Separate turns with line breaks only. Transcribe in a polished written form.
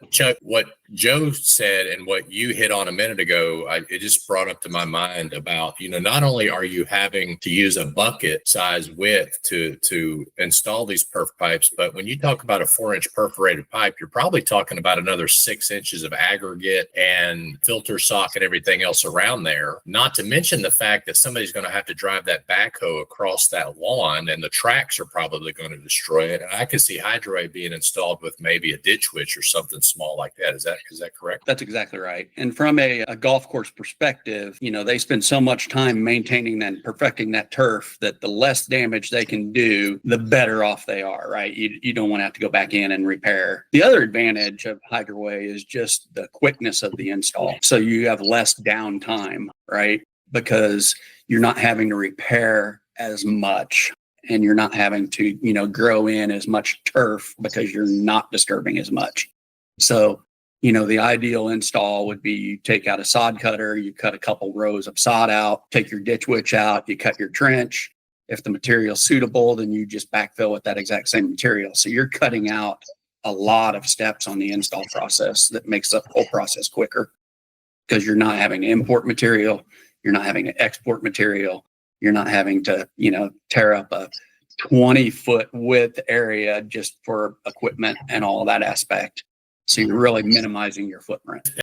But Chuck, what Joe said and what you hit on a minute ago, it just brought up to my mind about, not only are you having to use a bucket size width to install these perf pipes, but when you talk about a 4-inch perforated pipe, you're probably talking about another 6 inches of aggregate and filter sock and everything else around there. Not to mention the fact that somebody's going to have to drive that backhoe across that lawn, and the tracks are probably going to destroy it. And I could see Hydro being installed with maybe a ditch witch or something small like that. Is that correct?
That's exactly right. And from a golf course perspective, they spend so much time maintaining and perfecting that turf that the less damage they can do, the better off they are, right? You don't want to have to go back in and repair. The other advantage of Hydro is just the quickness of the install. So you have less downtime, right? Because you're not having to repair as much, and you're not having to, grow in as much turf because you're not disturbing as much. So, the ideal install would be you take out a sod cutter, you cut a couple rows of sod out, take your ditch witch out, you cut your trench. If the material's suitable, then you just backfill with that exact same material. So you're cutting out a lot of steps on the install process that makes the whole process quicker, because you're not having to import material, you're not having to export material, you're not having to, tear up a 20-foot width area just for equipment and all of that aspect. So you're really minimizing your footprint.